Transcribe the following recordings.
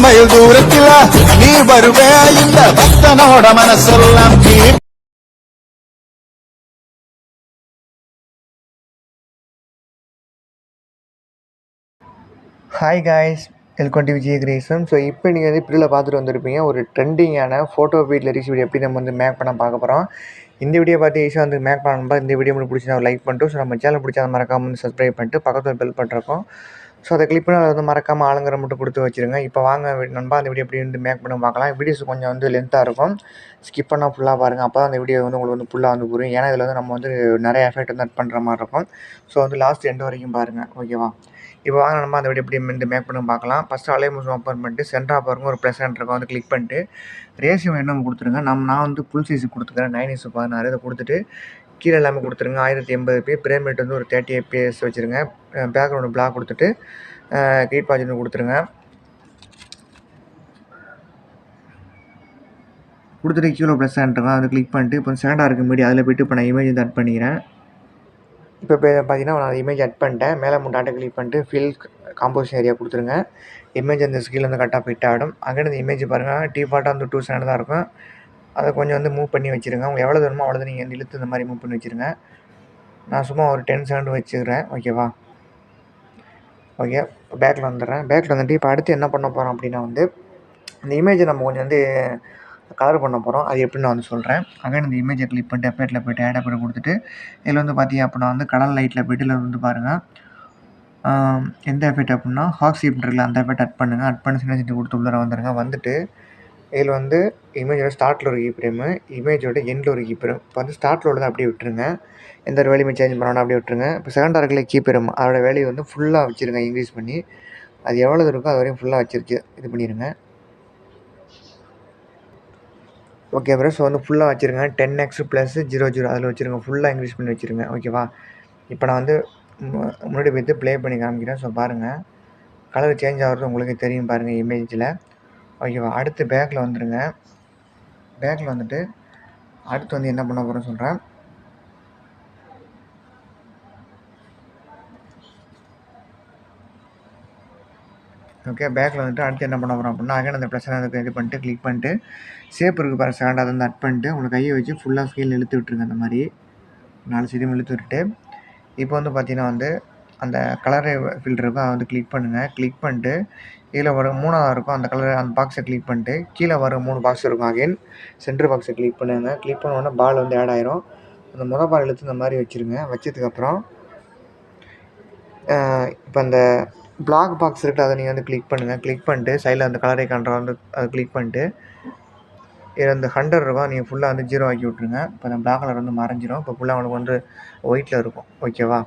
Mile தூரத்தில் நீ வருவே இந்த பக்தனோட மனசெல்லாம் hi guys, welcome to Vijay Grayson. So இப்போ நீங்கள் வந்து இப்படியில் பார்த்துட்டு வந்திருப்பீங்க ஒரு ட்ரெண்டிங்கான ஃபோட்டோ வீட்டில் ரீச் வீடியோ எப்படி நம்ம வந்து மேக் பண்ண பார்க்க போகிறோம். இந்த வீடியோ பார்த்து ஈஸியாக வந்து மேக் பண்ணணும்பா. இந்த வீடியோ மட்டும் பிடிச்சா லைக் பண்ணிட்டு, ஸோ நம்ம சேனல் பிடிச்சா அதை மறக்காமல் வந்து சப்ஸ்கிரைப் பண்ணிட்டு பக்கத்தில் பெல் பண்ணிருக்கோம். ஸோ அதை கிளிக் பண்ணி அதை வந்து மறக்காமல் ஆளுங்கிற மட்டும் கொடுத்து வச்சுருங்க. இப்போ வாங்க நண்பா அந்த வீடியோ எப்படி வந்து மேக் பண்ண பார்க்கலாம். வீடியோஸ் கொஞ்சம் வந்து லென்த்தாக இருக்கும், ஸ்கிப் பண்ணால் ஃபுல்லாக பாருங்கள். அப்போ தான் அந்த வீடியோ வந்து உங்களுக்கு வந்து ஃபுல்லாக வந்து புரியும். ஏன்னா இதில் வந்து நம்ம வந்து நிறைய எஃபெக்ட் வந்து அட் பண்ணுற மாதிரி இருக்கும். ஸோ வந்து லாஸ்ட் எண்டு வரைக்கும் பாருங்கள், ஓகேவா. இப்போ வாங்க நம்ம அந்த வீடியோ எப்படி இந்த மேக் பண்ணி பார்க்கலாம். ஃபஸ்ட்டு அலைமூஸ் ஓப்பன் பண்ணிட்டு சென்டராக பாருங்க ஒரு ப்ளஸ் இருக்கும், வந்து கிளிக் பண்ணிட்டு ரேஷியோ என்ன கொடுத்துருங்க. நான் வந்து ஃபுல் சைஸ் கொடுத்துக்கிறேன் 9:16. இதை கொடுத்துட்டு கீழே எல்லாமே கொடுத்துருங்க. 1080p பிரேம் ரேட் வந்து ஒரு 30 fps வச்சுருங்க. பேக்ரவுண்டு பிளாக் கொடுத்துட்டு கீட் பாஜ் கொடுத்துருங்க. கொடுத்துட்டு கீழே ப்ளஸ் இருக்கும், அதை கிளிக் பண்ணிட்டு இப்போ செகண்டாக இருக்க மீடியா அதில் போய்ட்டு இப்போ நான் இமேஜ் வந்து அட் பண்ணிக்கிறேன். இப்போ பார்த்தீங்கன்னா நான் இமேஜ் அட் பண்ணிட்டேன். மேலே டாட்டா கிளிக் பண்ணிட்டு ஃபில் காம்போசிஷன் ஏரியா கொடுத்துருங்க. இமேஜ் அந்த ஸ்கில் வந்து கரெக்டாக ஃபிட் ஆகிடும். அங்கே இந்த இமேஜ் பாருங்கள் டிஃபால்ட்டாக வந்து 2 செகண்ட் தான் இருக்கும். அதை கொஞ்சம் வந்து மூவ் பண்ணி வச்சுருங்க. உங்களுக்கு எவ்வளோ வேணுமோ அவ்வளோ நீங்கள் வந்து இழுத்து இந்த மாதிரி மூவ் பண்ணி வச்சுருங்க. நான் சும்மா ஒரு 10 செகண்ட் வச்சுக்கிறேன், ஓகேவா. ஓகே, பேக்கில் வந்துடுறேன். பேக்கில் வந்துட்டு இப்போ அடுத்து என்ன பண்ண போகிறோம் அப்படின்னா வந்து இந்த இமேஜை நம்ம கொஞ்சம் வந்து கலர் பண்ண போகிறோம். அது எப்படின்னு நான் வந்து சொல்கிறேன். அங்கே இந்த இமேஜை கிளிக் பண்ணிட்டு எஃபெக்ட்டில் போய்ட்டு ஆட் பண்ணி கொடுத்துட்டு இதில் வந்து பார்த்தீங்க அப்படின்னா வந்து கலர் லைட்டில் போய்ட்டு இதில் வந்து பாருங்கள் எந்த எஃபெக்ட் அப்படின்னா ஹாக் ஷீப் இருக்குல்ல, அந்த எஃபெக்ட் அட் பண்ணுங்கள். அட் பண்ணி சின்ன சின்ன கொடுத்து உள்ளே வந்துடுங்க. வந்துட்டு இதில் வந்து இமேஜோட ஸ்டார்ட்டில் ஒரு கீ ஃப்ரேமு, இமேஜோட எண்டில் ஒரு கீ ஃப்ரேம். இப்போ வந்து ஸ்டார்ட்டில் உள்ளதை அப்படியே விட்டுருங்க, எந்த ஒரு வேலையுமே சேஞ்ச் பண்ணணும், அப்படியே விட்டுருங்க. இப்போ செகண்டாக இருக்கல கீ ஃப்ரேம் அதோட வேலையை வந்து ஃபுல்லாக வச்சுருங்க, இன்க்ரீஸ் பண்ணி. அது எவ்வளோ இருக்கோ அது வரையும் ஃபுல்லாக வச்சுருச்சு இது பண்ணிடுங்க. ஓகே ப்ரோ, ஸோ வந்து ஃபுல்லாக வச்சுருங்க. 10x+00 அதில் வச்சுருங்க, ஃபுல்லாக இன்க்ரீஸ் பண்ணி வச்சுருங்க, ஓகேவா. இப்போ நான் வந்து முன்னாடி போய்ட்டு ப்ளே பண்ணி காமிக்கிறேன். ஸோ பாருங்கள் கலர் சேஞ்ச் ஆகிறது உங்களுக்கு தெரியும் பாருங்கள் இமேஜில், ஓகேவா. அடுத்து பேக்கில் வந்துடுங்க. பேக்கில் வந்துட்டு அடுத்து வந்து என்ன பண்ண போகிறேன்னு சொல்கிறேன். ஓகே, பேக்கில் வந்துட்டு அடுத்து என்ன பண்ண போகிறோம் அப்படின்னா அகைன் அந்த ப்ளஸ் அதுக்கு இது பண்ணிட்டு கிளிக் பண்ணிட்டு ஷேப் இருக்குது பாருங்கள் செகண்ட், அதை வந்து அட் பண்ணிட்டு உங்களுக்கு கையை வச்சு ஃபுல்லாக ஸ்கேல் இழுத்து விட்டுருங்க. அந்த மாதிரி 4 சைடும் இழுத்து விட்டுட்டு இப்போ வந்து பார்த்தீங்கன்னா வந்து அந்த கலர் ஃபில்டர் இருக்கும், அதை வந்து கிளிக் பண்ணுங்கள். கிளிக் பண்ணிட்டு இதில் ஒரு 3ஆவது இருக்கும் அந்த கலர், அந்த பாக்ஸை கிளிக் பண்ணிட்டு கீழே வர 3 பாக்ஸ் இருக்கும். அகைன் சென்டர் பாக்ஸை கிளிக் பண்ணுங்கள். கிளிக் பண்ணோடனே பால் வந்து ஆட் ஆயிரும். அந்த முதல் பால் இழுத்து இந்த மாதிரி வச்சுருங்க. வச்சதுக்கப்புறம் இப்போ அந்த பிளாக் பாக்ஸ் இருக்குது, அதை நீங்கள் வந்து கிளிக் பண்ணுங்கள். கிளிக் பண்ணிட்டு சைடில் அந்த கலரை கண்ட்ரோல் வந்து அதை கிளிக் பண்ணிட்டு இதில் அந்த 100 இருக்கும், நீங்கள் ஃபுல்லாக வந்து 0 ஆக்கி விட்ருங்க. இப்போ அந்த பிளாக் கலர் வந்து மறைஞ்சிரும். இப்போ ஃபுல்லாக உங்களுக்கு வந்து ஒயிட்டில் இருக்கும், ஓகேவா.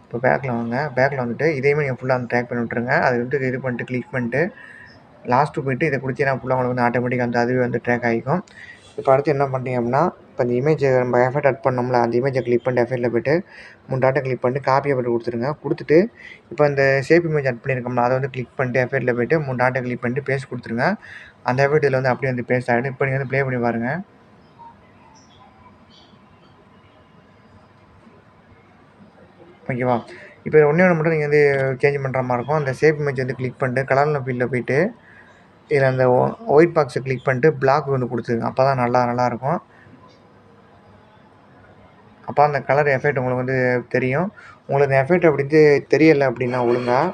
இப்போ பேக்கில் வாங்க. பேக்கில் வந்துட்டு இதையுமே நீங்கள் ஃபுல்லாக வந்து ட்ராக் பண்ணி விட்ருங்க. அதை வந்து இது பண்ணிட்டு கிளிக் பண்ணிட்டு லாஸ்ட்டு போய்ட்டு இதை கொடுத்தீங்கன்னா ஃபுல்லாக உங்களுக்கு வந்து ஆட்டோமேட்டிக்காக வந்து அதுவே வந்து ட்ராக் ஆகிக்கும். இப்போ அடுத்து என்ன பண்ணுறீங்க அப்படின்னா இப்போ அந்த இமேஜை நம்ம எஃபெக்ட் அட் பண்ணோம்ல, அந்த இமேஜை கிளிக் பண்ணிட்டு எஃபெக்ட்டில் போய்ட்டு 3 டாட்டா கிளிக் பண்ணிட்டு காப்பியை போய்ட்டு கொடுத்துருங்க. கொடுத்துட்டு இப்போ அந்த ஷேப் இமேஜ் அட் பண்ணியிருக்கோம்ல, அதை வந்து கிளிக் பண்ணிட்டு எஃபெக்ட்டில் போய்ட்டு 3 டாட்டா கிளிக் பண்ணிட்டு பேஸ்ட் கொடுத்துருங்க. அந்த எஃபெக்ட் இதில் வந்து அப்படியே வந்து பேஸ்ட் ஆகிடும். இப்போ நீங்கள் வந்து ப்ளே பண்ணி பாருங்கள், ஓகேவா. இப்போ ஒன்றே ஒன்று மட்டும் நீங்கள் வந்து சேஞ்ச் பண்ணுற மாதிரி இருக்கும். அந்த ஷேப் இமேஜ் வந்து கிளிக் பண்ணிட்டு கலரில் ஃபீல்டில் போய்ட்டு இதில் அந்த ஒயிட் பாக்ஸை கிளிக் பண்ணிட்டு பிளாக் வந்து கொடுத்துருங்க. அப்போ தான் நல்லாயிருக்கும். அப்போ அந்த கலர் எஃபெக்ட் உங்களுக்கு வந்து தெரியும். உங்களுக்கு எஃபெக்ட் அப்படின்ட்டு தெரியலை அப்படின்னா ஒழுங்காக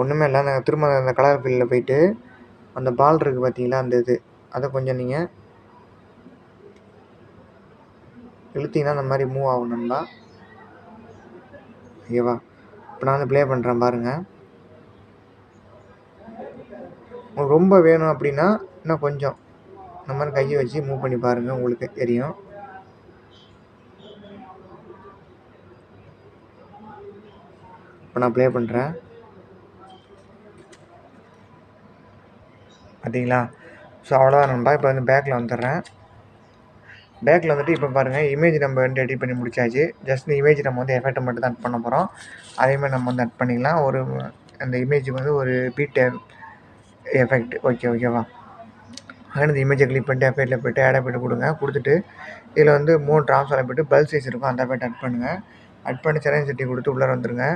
ஒன்றுமே இல்லை, அந்த திரும்ப அந்த கலர் ஃபீல்டில் போய்ட்டு அந்த பால் இருக்குது பார்த்தீங்களா, அந்த இது அதை கொஞ்சம் நீங்கள் இழுத்தீங்கன்னா அந்த மாதிரி மூவ் ஆகணும்னா, ஓகேவா. இப்போ நான் வந்து ப்ளே பண்ணுறேன் பாருங்கள். உங்களுக்கு ரொம்ப வேணும் அப்படின்னா இன்னும் கொஞ்சம் இந்த மாதிரி கையை வச்சு மூவ் பண்ணி பாருங்கள், உங்களுக்கு தெரியும். இப்போ நான் ப்ளே பண்ணுறேன் பார்த்தீங்களா. ஸோ அவ்வளோதான் நண்பா. இப்போ வந்து பேக்கில் வந்துடுறேன். பேக்கில் வந்துட்டு இப்போ பாருங்கள் இமேஜ் நம்ம வந்து எடிட் பண்ணி முடிச்சாச்சு. ஜஸ்ட் இந்த இமேஜ் நம்ம வந்து எஃபெக்ட்டை மட்டும் தான் அட் பண்ண போகிறோம். அதேமாதிரி நம்ம வந்து அட் பண்ணிக்கலாம். ஒரு அந்த இமேஜுக்கு வந்து ஒரு பீட் எஃபெக்ட், ஓகேவா. அதனால் இந்த இமேஜை கிளிக் பண்ணிட்டு எஃபெக்ட்டில் போய்ட்டு ஆட் எஃபெக்ட் கொடுங்க. கொடுத்துட்டு இதில் வந்து 3 ட்ரான்ஸ்ஃபார்ம் போய்ட்டு பல்ப் சைஸ் இருக்கும், அந்த எஃபெக்ட் அட் பண்ணுங்கள். அட் பண்ணி சென்னை சிட்டி கொடுத்து உள்ளே வந்துடுங்க.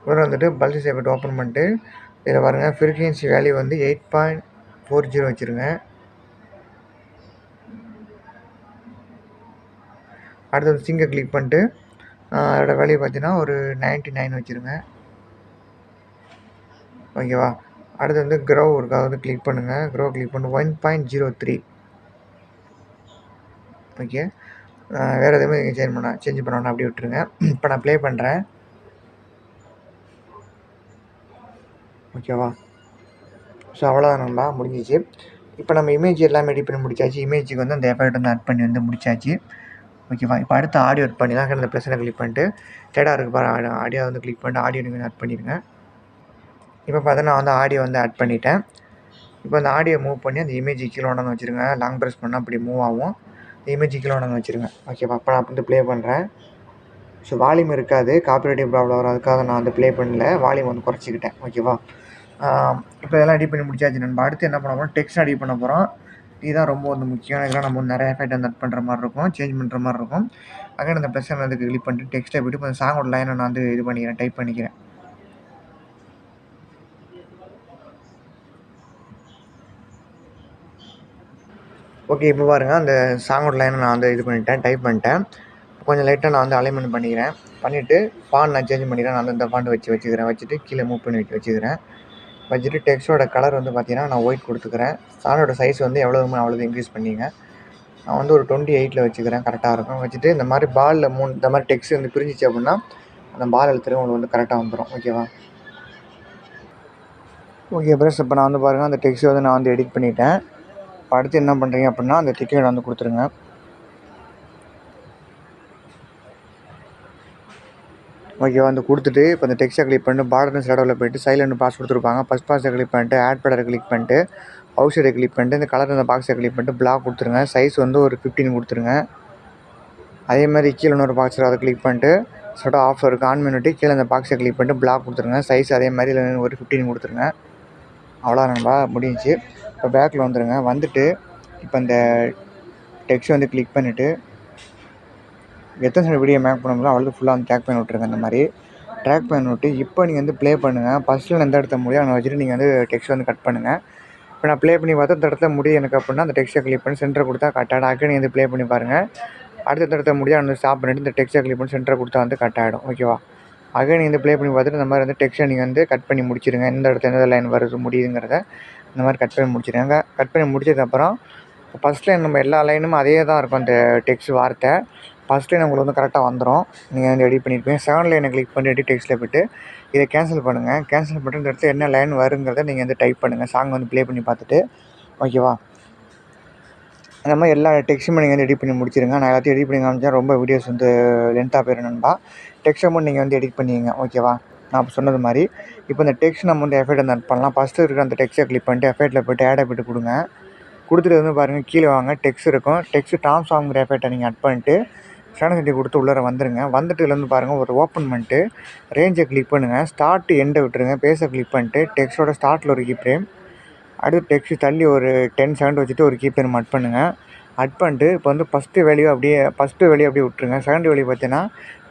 அப்புறம் வந்துட்டு பல்ஸ் எஃபெக்ட் ஓப்பன் பண்ணிட்டு இதில் பாருங்கள் ஃப்ரீக்வன்சி வேல்யூ வந்து 8.40 வச்சுருங்க. அடுத்தது சிங்கை கிளிக் பண்ணிட்டு அதோட வேல்யூ பார்த்தீங்கன்னா ஒரு 99 வச்சுருங்க. ஓகேவா? அடுத்து வந்து க்ரோ இருக்கா வந்து கிளிக் பண்ணுங்கள். க்ரோ கிளிக் பண்ணி 1.03. ஓகே. வேறு எதுவுமே நீங்கள் சேஞ்ச் பண்ண வேணாம், அப்படியே விட்டுருங்க. இப்போ நான் ப்ளே பண்ணுறேன். ஓகேவா? ஸோ அவ்வளோதான் நண்பா, முடிஞ்சிச்சு. இப்போ நம்ம இமேஜ் எல்லாமே எடிட் பண்ணி முடிச்சாச்சு. இமேஜுக்கு வந்து அந்த எஃபெக்ட் வந்து ஆட் பண்ணி வந்து முடிச்சாச்சு. ஓகேவா? இப்போ அடுத்து ஆடியோ ஆட் பண்ணி தான் இந்த ப்ளஸ்ஸை கிளிக் பண்ணிட்டு தேடா இருக்கு பாரு, ஆடியோ வந்து கிளிக் பண்ணிட்டு ஆடியோ நீங்கள் ஆட் பண்ணிடுங்க. இப்போ பார்த்தா நான் வந்து ஆடியோ வந்து ஆட் பண்ணிட்டேன். இப்போ அந்த ஆடியோ மூவ் பண்ணி அந்த இமேஜ் கீழே கொண்டாந்து வச்சுருங்க. லாங் ப்ரெஸ் பண்ணால் அப்படி மூவ் ஆகும். இமேஜ் கீழே கொண்டாந்து வச்சுருங்க. ஓகேவா? இப்போ நான் வந்து ப்ளே பண்ணுறேன். ஸோ வால்யூம் இருக்காது, காப்பிரைட்டிங் ப்ராப்ளம் வரும், அதுக்காக நான் வந்து ப்ளே பண்ணல, வால்யூம் வந்து குறைச்சிக்கிட்டேன். ஓகேவா? இப்போ இதெல்லாம் ரெடி பண்ணி முடிச்சாச்சு நண்பா. அடுத்து என்ன பண்ண போகிறோம், டெக்ஸ்ட் ரெடி பண்ண போகிறோம். இதுதான் ரொம்ப வந்து முக்கியம். இதெல்லாம் நம்ம வந்து நிறைய எஃபெக்ட் வந்து ஆட் பண்ணுற மாதிரி இருக்கும், சேஞ்ச் பண்ணுற மாதிரி இருக்கும். அங்கே அந்த ப்ளஸ் வந்து கிளிக் பண்ணிட்டு டெக்ஸ்ட்டை போய்ட்டு இப்போ சாங்கோட லைனை நான் வந்து இது பண்ணிக்கிறேன், டைப் பண்ணிக்கிறேன். ஓகே, இப்போ பாருங்கள் அந்த சாங்கோட லைனை நான் வந்து இது பண்ணிட்டேன், டைப் பண்ணிட்டேன். கொஞ்சம் லைட்டாக நான் வந்து அலைன்மெண்ட் பண்ணிக்கிறேன். பண்ணிவிட்டு ஃபாண்ட் நான் சேஞ்ச் பண்ணிக்கிறேன். நான் வந்து இந்த ஃபாண்ட் வச்சுக்கிறேன். வச்சுட்டு கீழே மூவ் பண்ணி வச்சுக்கிறேன். வச்சுட்டு டெக்ஸ்ட்டோட கலர் வந்து பார்த்தீங்கன்னா நான் ஒயிட் கொடுத்துக்கிறேன். சானோட சைஸ் வந்து எவ்வளோமோ அவ்வளோ இன்க்ரீஸ் பண்ணிங்க. நான் வந்து ஒரு 28 வச்சுக்கிறேன், கரெக்டாக இருக்கும். வச்சுட்டு இந்த மாதிரி பாலில் இந்த மாதிரி டெக்ஸ்ட் வந்து பிரிஞ்சிச்சு அப்படின்னா அந்த பால் எழுத்துறது உங்களுக்கு வந்து கரெக்டாக வந்துடும். ஓகேவா? ஓகே ப்ரெஸ், இப்போ நான் வந்து பாருங்கள் அந்த டெக்ஸ்ட் வந்து நான் வந்து எடிட் பண்ணிட்டேன். இப்போ அடுத்து என்ன பண்ணுறீங்க அப்படின்னா அந்த டிக்கெட் வந்து கொடுத்துருங்க. ஓகேவா? வந்து கொடுத்துட்டு இப்போ அந்த டெக்ஸ்ட்டை கிளிக் பண்ணிட்டு பார்டர் ஷேடோவில் போய்ட்டு சைலண்ட் பாஸ் கொடுத்துருப்பாங்க. ஃபஸ்ட் பாஸை கிளிக் பண்ணிட்டு ஆட் பேடரை கிளிக் பண்ணிட்டு அவுட் சைடை கிளிக் பண்ணிட்டு இந்த கலர் இந்த பாக்ஸை கிளிக் பண்ணிட்டு பிளாக் கொடுத்துருங்க. சைஸ் வந்து ஒரு 15 கொடுத்துருங்க. அதே மாதிரி கீழே இன்னொரு பாக்ஸில் அதை கிளிக் பண்ணிட்டு ஷேடோ ஆஃப் இருக்குது, ஆன் பண்ணிவிட்டு கீழே அந்த பாக்ஸை கிளிக் பண்ணிட்டு பிளாக் கொடுத்துருங்க. சைஸ் அதே மாதிரி ஒரு 15 கொடுத்துருங்க. அவ்வளோ நண்பா, முடிஞ்சிச்சு. இப்போ பேக்கில் வந்துடுங்க. வந்துட்டு இப்போ இந்த டெக்ஸ்ட் வந்து கிளிக் பண்ணிவிட்டு எத்தனை செகண்ட் வீடியோ மேக் பண்ண முடியும் அவ்வளோ ஃபுல்லாக வந்து ட்ராக் பண்ணி விட்ருங்க. இந்த மாதிரி ட்ராக் பண்ணி விட்டு இப்போ நீங்கள் வந்து ப்ளே பண்ணுங்கள். ஃபஸ்ட்டில் எந்த இடத்த முடியும் அதை வச்சுட்டு நீங்கள் வந்து டெக்ஸ்ட் வந்து கட் பண்ணுங்கள். இப்போ நான் ப்ளே பண்ணி பார்த்தா இந்த இடத்துல முடியும் எனக்கு அப்படின்னா அந்த டெக்ஸ்ட்டை கிளிக் பண்ணி சென்டர் கொடுத்தா கட் ஆகிடும். அக்கா நீங்கள் வந்து ப்ளே பண்ணி பாருங்கள். அடுத்த இடத்த முடியும் வந்து ஸ்டாப் பண்ணிவிட்டு இந்த டெக்ஸ்ட்டை கிளிக் பண்ணி சென்டர் கொடுத்தா வந்து கட் ஆகிடும். ஓகேவா? அகே நீங்கள் வந்து ப்ளே பண்ணி பார்த்துட்டு இந்த மாதிரி வந்து டெக்ஸ்ட்டை நீங்கள் வந்து கட் பண்ணி முடிச்சிடுங்க. எந்த இடத்துல எந்த லைன் வருது முடியுதுங்கிறத இந்த மாதிரி கட் பண்ணி முடிச்சிடுங்க. கட் பண்ணி முடிச்சதுக்கப்புறம் ஃபஸ்ட் லைன் நம்ம எல்லா லைனும் அதே தான் இருக்கும். அந்த டெக்ஸ்ட் வார்த்தை ஃபஸ்ட் லைன் உங்களுக்கு வந்து கரெக்டாக வந்துடும். நீங்கள் வந்து எடிட் பண்ணியிருப்பீங்க. செகண்ட் லைனை கிளிக் பண்ணி எடிட் டெக்ஸ்ட்டில் போய்ட்டு இதை கேன்சல் பண்ணுங்கள். கேன்சல் பண்ணிட்டு இந்த இடத்துல என்ன லைன் வருங்கிறத நீங்கள் வந்து டைப் பண்ணுங்கள், சாங் வந்து ப்ளே பண்ணி பார்த்துட்டு. ஓகேவா? அந்த மாதிரி எல்லா டெக்ஸ்ட்டுமே நீங்கள் வந்து எடிட் பண்ணி முடிச்சிடுங்க. நான் எல்லாத்தையும் எடிட் பண்ணி காமிச்சா ரொம்ப வீடியோஸ் வந்து லென்த்தாக போயிடும் நண்பா. டெக்ஸ்ட் அமௌண்ட் நீங்கள் வந்து எடிட் பண்ணிங்க. ஓகேவா? நான் இப்போ சொன்னது மாதிரி இப்போ இந்த டெக்ஸ்ட் நம்ம வந்து எஃபெக்ட் வந்து ஆட் பண்ணலாம். ஃபஸ்ட்டு இருக்கிற அந்த டெக்ஸ்ட்டை கிளிக் பண்ணிட்டு எஃபெக்ட்டில் போய்ட்டு ஆட் எஃபெக்ட் கொடுங்க. கொடுத்துட்டு வந்து பாருங்கள் கீழே வாங்க, டெக்ஸ்ட் இருக்கும். டெக்ஸ்ட் ட்ரான்ஸ்ஃபார்ம்ங்கிற எஃபெக்ட்டை நீங்கள் ஆட் பண்ணிட்டு ஸ்டாண்டர்ட் கொடுத்து உள்ளே வந்துடுங்க. வந்துட்டு இதுலேருந்து பாருங்கள் ஒரு ஓப்பன் பண்ணிட்டு ரேஞ்சை கிளிக் பண்ணுங்கள். ஸ்டார்ட் எண்டை விட்டுருங்க. பேஸை கிளிக் பண்ணிட்டு டெக்ஸ்ட்டோட ஸ்டார்ட்டில் ஒரு கீ ஃப்ரேம், அடுத்து டெக்ஸ்ட் தள்ளி ஒரு 10 செகண்ட் வச்சுட்டு ஒரு கீ ஃப்ரேம் ஆட் பண்ணுங்கள். ஆட் பண்ணிட்டு இப்போ வந்து ஃபஸ்ட்டு வேல்யூ அப்படியே விட்டுருங்க. செகண்ட் வேல்யூ பார்த்தீங்கன்னா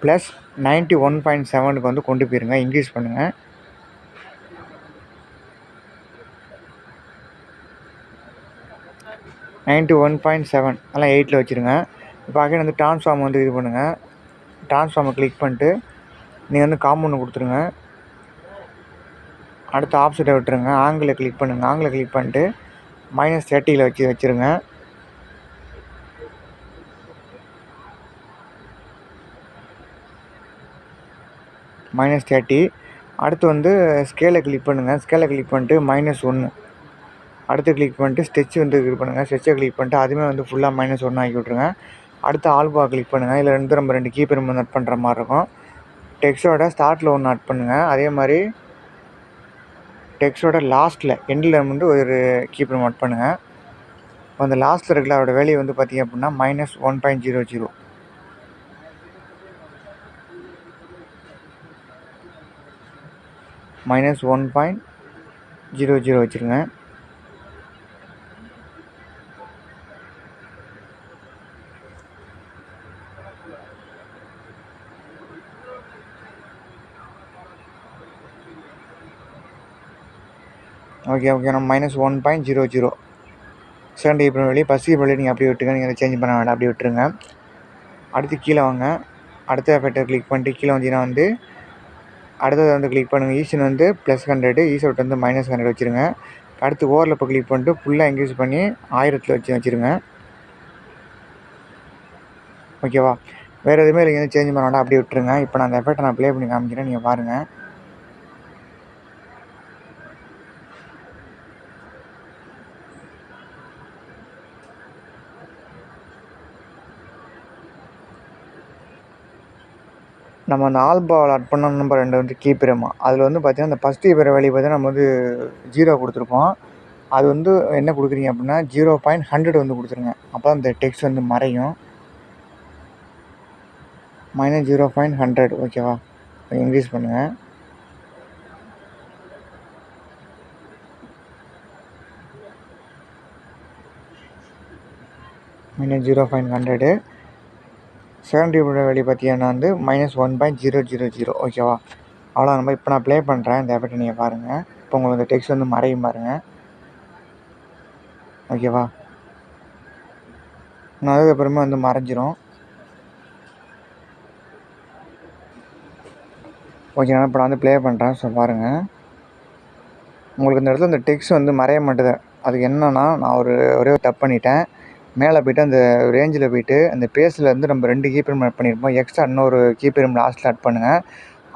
ப்ளஸ் 91.7க்கு வந்து கொண்டு போயிருங்க. இன்க்ரீஸ் பண்ணுங்கள். $91.7 அதெல்லாம் 8ல் வச்சுருங்க. இப்போ அகைன் வந்து ட்ரான்ஸ்ஃபார்ம் வந்து இது பண்ணுங்கள். ட்ரான்ஸ்ஃபார்மை கிளிக் பண்ணிட்டு நீங்கள் வந்து காம்பவுண்டு கொடுத்துருங்க. அடுத்து ஆப்செட்டை விட்டுருங்க. ஆங்கிளை கிளிக் பண்ணுங்கள். ஆங்கிளை கிளிக் பண்ணிட்டு -30ல் வச்சுருங்க. -30. அடுத்து வந்து ஸ்கேலை கிளிக் பண்ணுங்கள். ஸ்கேலை கிளிக் பண்ணிட்டு -1. அடுத்து கிளிக் பண்ணிட்டு ஸ்டெச் வந்து இது பண்ணுங்கள். ஸ்டெச்சை கிளிக் பண்ணிட்டு அதுவுமே வந்து ஃபுல்லாக -1 ஆக்கி விட்ருங்க. அடுத்து ஆல்பா கிளிக் பண்ணுங்கள். இதில் நம்ம 2 கீ ஃப்ரேம் வந்து ஆட் பண்ணுற மாதிரி இருக்கும். டெக்ஸ்ட்டோட ஸ்டார்ட்டில் ஒன்று ஆட் பண்ணுங்கள். அதே மாதிரி டெக்ஸ்ட்டோட லாஸ்ட்டில் எண்டில் வந்து ஒரு கீ ஃப்ரேம் ஆட் பண்ணுங்கள். இப்போ அந்த லாஸ்ட்டில் இருக்கிற அதோட வேல்யூ வந்து பார்த்திங்க அப்படின்னா -1.00 -1.00 வச்சுருங்க. ஓகே நம்ம -1.00 second April value first April value நீங்கள் அப்படியே விட்டுருங்க. நீங்கள் சேஞ்ச் பண்ண வேண்டாம், அப்படியே விட்டுருங்க. அடுத்து கீழே வாங்க. அடுத்த எஃபெக்டை கிளிக் பண்ணிட்டு கீழே வந்தீங்கன்னா வந்து அடுத்தது வந்து கிளிக் பண்ணுங்கள். ஈஸ்ட் வந்து +100, ஈஸ் அவுட் வந்து -100 வச்சுருங்க. அடுத்து ஓவர்லப்பை கிளிக் பண்ணிட்டு ஃபுல்லாக இன்க்ரீஸ் பண்ணி 1000 வச்சுருங்க. ஓகேவா? வேறு எதுவுமே இல்லை, எதுவும் சேஞ்ச் பண்ண வேண்டாம், அப்படியே விட்டுருங்க. இப்போ நான் அந்த எஃபெக்ட்டை நான் ப்ளே பண்ணி காமிக்கிறேன், நீங்கள் பாருங்கள். நம்ம அந்த ஆல்பாவில் அட் பண்ண நம்பர் 2 வந்து கீப்பிரமா. அதில் வந்து பார்த்தீங்கன்னா அந்த ஃபஸ்ட் ஏப்ரல் வேல்யூ பார்த்தீங்கன்னா நம்ம வந்து 0 கொடுத்துருப்போம். அது வந்து என்ன கொடுக்குறீங்க அப்படின்னா 0.100 வந்து கொடுத்துருங்க. அப்போ அந்த டெக்ஸ்ட் வந்து மறையும். -0.100 ஓகேவா? இன்க்ரீஸ் பண்ணுங்கள். -0.100 செகண்ட் ஏப்ரல் வேல்யூ பார்த்தீங்கன்னா வந்து -1.000 ஓகேவா? அவ்வளோ நம்ம இப்போ நான் ப்ளே பண்ணுறேன். இந்த எஃபெக்ட்டை நீங்கள் பாருங்கள். இப்போ உங்களுக்கு இந்த டெக்ஸ்ட் வந்து மறையும் பாருங்கள். ஓகேவா? நான் அதுக்கப்புறமா வந்து மறைஞ்சிரும். ஓகே, நான் இப்போ நான் வந்து ப்ளே பண்ணுறேன். ஸோ பாருங்கள், உங்களுக்கு இந்த இடத்துல இந்த டெக்ஸ்ட் வந்து மறைய மாட்டுது. அதுக்கு என்னென்னா நான் ஒரே ஒரு தப்பு பண்ணிட்டேன். மேலே போய்ட்டு அந்த ரேஞ்சில் போய்ட்டு அந்த பேஸில் வந்து நம்ம 2 கீப்பிரம் ஆட் பண்ணியிருப்போம். எக்ஸ்ட்ரா இன்னொரு கீப்பிரம் லாஸ்ட்டில் ஆட் பண்ணுங்கள்.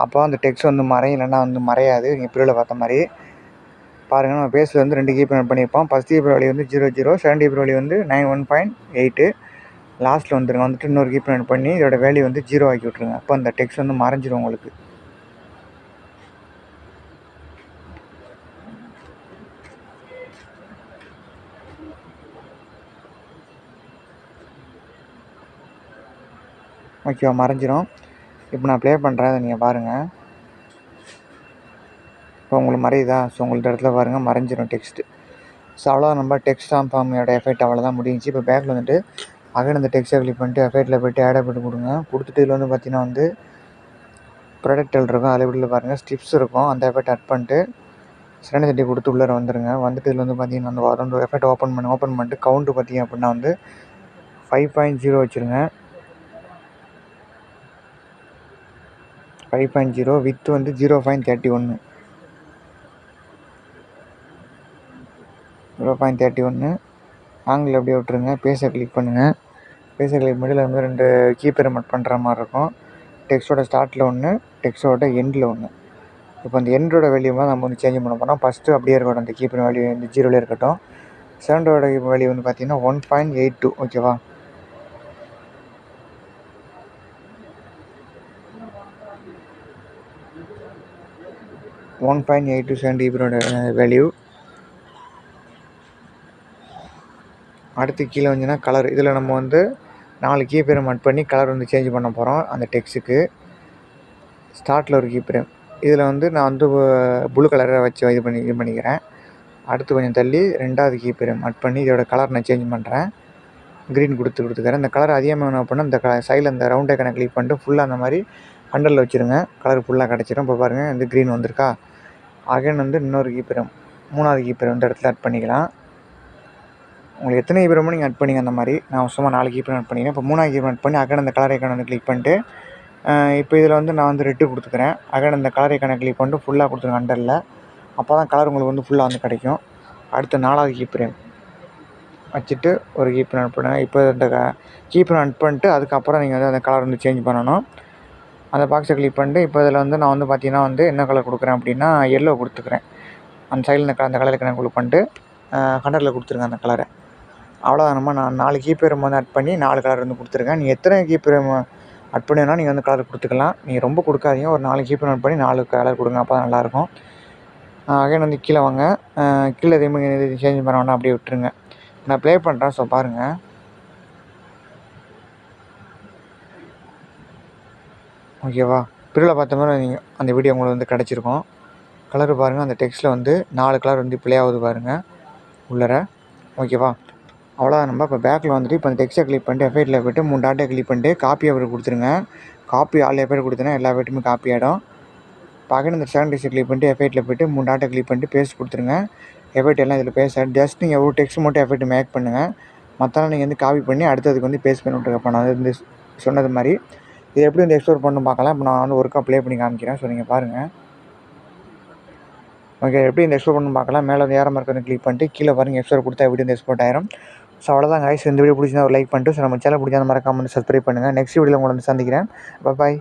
அப்போ அந்த டெக்ஸ்ட் வந்து மறையும், இல்லைன்னா வந்து மறையாது. நீங்கள் பிரிவில் பார்த்த மாதிரி பாருங்கள். நம்ம பேஸில் வந்து 2 கீப்பிரம் ஆட் பண்ணியிருப்போம். ஃபஸ்ட் ஏப்ரல் வேல்யூ வந்து 00, செகண்ட் ஏப்ரல் வேல்யூ வந்து 91.8 லாஸ்ட்டில் வந்துருங்க. வந்துட்டு இன்னொரு கீப்பிரம் ஆட் பண்ணி இதோட வேல்யூ வந்து 0 ஆக்கி விட்ருங்க. அப்போ அந்த டெக்ஸ்ட் வந்து மறைஞ்சிரும் உங்களுக்கு. ஓகேவா? மறைஞ்சிரும். இப்போ நான் ப்ளே பண்ணுறேன், அதை நீங்கள் பாருங்கள். இப்போ உங்களுக்கு மறையுதா? ஸோ உங்களுக்கு இடத்துல பாருங்கள், மறைஞ்சிரும் டெக்ஸ்ட்டு. ஸோ அவ்வளோதான், நம்ம டெக்ஸ்ட் ட்ரான்ஸ்ஃபார்மோட எஃபெக்ட் அவ்வளோதான் முடிஞ்சிச்சு. இப்போ பேக்கில் வந்துட்டு அகைன் அந்த டெக்ஸ்ட்டை கிளிக் பண்ணிட்டு எஃபெக்ட்டில் போய்ட்டு ஆட் எஃபெக்ட் கொடுங்க. கொடுத்துட்டு இதில் வந்து பார்த்தீங்கன்னா வந்து ப்ராடக்ட் இருக்கும், அதில் வீட்டில் பாருங்கள் ஸ்டிப்ஸ் இருக்கும். அந்த எஃபெக்ட் ஆட் பண்ணிட்டு செகண்ட் தட்டி கொடுத்து உள்ளே வந்துடுங்க. வந்துட்டு இதில் வந்து பார்த்தீங்கன்னா அந்த ரெண்டு எஃபெக்ட் ஓப்பன் பண்ணிட்டு கவுண்ட்டு பார்த்தீங்க அப்படின்னா வந்து 5.0 வச்சுருங்க. 5.0 வித் வந்து 0.31 ஆங்கிள் அப்படியே விட்டுருங்க. பேஸை கிளிக் பண்ணுங்கள். பேஸை கிளிக் பண்ணி வந்து 2 கீப்பிரம் ஆட் பண்ணுற மாதிரி இருக்கும். டெக்ஸ்ட்டோட ஸ்டார்ட்டில் ஒன்று, டெக்ஸ்ட்டோட எண்டில் ஒன்று. இப்போ அந்த எண்டோட வேல்யூமாக நம்ம வந்து சேஞ்ச் பண்ண போகிறோம். ஃபஸ்ட்டு அப்படியே இருக்கட்டும், அந்த கீப்பிரம் வேல்யூ வந்து 0லே இருக்கட்டும். செகண்டோட வேல்யூ வந்து பார்த்தீங்கன்னா 1.82 ஓகேவா? செகண்ட் கீப்பிரோட வேல்யூ. அடுத்து கீழே வந்துன்னா கலர். இதில் நம்ம வந்து 4 கீப்பிரம் ஆட் பண்ணி கலர் வந்து சேஞ்ச் பண்ண போகிறோம் அந்த டெக்ஸ்ட்டுக்கு. ஸ்டார்ட்டில் ஒரு கீப்பிரம். இதில் வந்து நான் வந்து ப்ளூ கலரை வச்சு இது பண்ணிக்கிறேன். அடுத்து கொஞ்சம் தள்ளி 2வது கீப்பிரம் ஆட் பண்ணி இதோட கலர் நான் சேஞ்ச் பண்ணுறேன். க்ரீன் கொடுத்துக்கிறேன். இந்த கலர் அதிகமாக வேணும் அப்படின்னா இந்த சைடில் இந்த ரவுண்ட் ஐக்கனை கிளிக் பண்ணிட்டு ஃபுல்லாக அந்த மாதிரி 100ல் வச்சுருங்க. கலர் ஃபுல்லாக கிடச்சிடும். இப்போ பாருங்கள், இந்த க்ரீன் வந்திருக்கா? அகைன் வந்து இன்னொரு கீப்பிரம், 3வது கீப்பிரம் இந்த இடத்துல ஆட் பண்ணிக்கலாம். உங்களுக்கு எத்தனை கீப்பிரமோ நீங்கள் ஆட் பண்ணிங்க. அந்த மாதிரி நான் சும்மா 4 கீப்பிரம் ஆட் பண்ணிக்கிறேன். இப்போ 3வது கீப்பிரம் ஆட் பண்ணி அகைன் அந்த கலர் ஐக்கனை வந்து கிளிக் பண்ணிட்டு இப்போ இதில் வந்து நான் வந்து ரெட்டு கொடுத்துக்கிறேன். அகைன் அந்த கலர் ஐக்கனை கிளிக் பண்ணிட்டு ஃபுல்லாக கொடுத்துருங்க 100ல். அப்போ தான் கலர் உங்களுக்கு வந்து ஃபுல்லாக வந்து கிடைக்கும். அடுத்து 4வது கீப்பிரம் வச்சுட்டு ஒரு கீப்பிரம் ஆட் பண்ணுங்கள். இப்போ இந்த கீப்பிரம் ஆட் பண்ணிட்டு அதுக்கப்புறம் நீங்கள் வந்து அந்த கலர் வந்து சேஞ்ச் பண்ணணும். அந்த பாக்ஸை கிளிக் பண்ணிட்டு இப்போ இதில் வந்து நான் வந்து பார்த்தீங்கன்னா வந்து என்ன கலர் கொடுக்குறேன் அப்படின்னா எல்லோ கொடுத்துக்கிறேன். அந்த சைடில் அந்த கலருக்கு நான் கிளிக் பண்ணிட்டு 100ல் கொடுத்துருங்க அந்த கலரை. அவ்வளோதான். நம்ம நான் 4 கீப்பிரம் வந்து ஆட் பண்ணி 4 கலர் வந்து கொடுத்துருக்கேன். நீங்கள் எத்தனை கீப்பிரம் ஆட் பண்ணினா நீங்கள் வந்து கலர் கொடுத்துக்கலாம். நீங்கள் ரொம்ப கொடுக்காதீங்க, ஒரு 4 கீப்பிரம் ஆட் பண்ணி 4 கலர் கொடுங்க. அப்போ தான் நல்லாயிருக்கும். அகைன் வந்து கீழே வாங்க. கீழே எதுவுமே சேஞ்ச் பண்ண வேண்டாம், அப்படியே விட்டுருங்க. நான் ப்ளே பண்ணுறேன். ஸோ பாருங்கள், ஓகேவா? பிரிவில் பார்த்த மாதிரி நீங்கள் அந்த வீடியோ உங்களுக்கு வந்து கிடச்சிருக்கும். கலரு பாருங்கள், அந்த டெக்ஸ்ட்டில் வந்து 4 கலர் வந்து ப்ளே ஆகுது பாருங்கள் உள்ளர. ஓகேவா? அவ்வளோதான். நம்ம இப்போ பேக்கில் வந்துட்டு இப்போ அந்த டெக்ஸ்ட்டை கிளிக் பண்ணிட்டு எஃபெக்ட்டில் போய்ட்டு 3 டாட்டை கிளிக் பண்ணிட்டு காப்பி எஃபெக்ட் கொடுத்துருங்க. காப்பி ஆல் எஃபெக்ட் கொடுத்தீங்கன்னா எல்லா எஃபெக்ட்டுமே காப்பி ஆகிடும். பார்க்கணும் இந்த செகண்ட் டெக்ஸ்ட் கிளிக் பண்ணிட்டு எஃபெக்ட்டில் போய்ட்டு 3 டாட்டை கிளிக் பண்ணிட்டு பேஸ்ட் கொடுத்துருங்க. எஃபெக்ட் எல்லாம் இதில் பேஸ்ட் ஜஸ்ட் நீங்கள் ஒரு டெக்ஸ்ட் மட்டும் எஃபெக்ட் மேக் பண்ணுங்கள். மற்றெல்லாம் நீங்கள் வந்து காப்பி பண்ணி அடுத்ததுக்கு வந்து பேஸ்ட் பண்ணி விட்டுருக்க. நான் வந்து சொன்னது மாதிரி இது எப்படி வந்து எக்ஸ்ப்ளோர் பண்ணணும் பார்க்கலாம். இப்போ நான் வந்து ஒர்க்காக ப்ளே பண்ணி காமிக்கிறேன். ஸோ நீங்கள் பாருங்கள். ஓகே, எப்படி இந்த எக்ஸ்ப்ளோர் பண்ணணும் பார்க்கலாம். மேலே வந்து ஏற மார்க் வந்து கிளிக் பண்ணிட்டு கீழே பாருங்கள் எக்ஸ்ப்ளோர் கொடுத்தா எப்படி வந்து எக்ஸ்போர்ட் ஆயிரும். ஸோ அவ்வளோதான் கைஸ். இந்த வீடியோ பிடிச்சிருந்தா ஒரு லைக் பண்ணிட்டு ஸோ நம்ம சேனல் பிடிச்சா மறக்காம சப்ஸ்கிரைப் பண்ணுங்கள். நெக்ஸ்ட் வீடியோவில் உங்களை வந்து சந்திக்கிறேன். பாய்.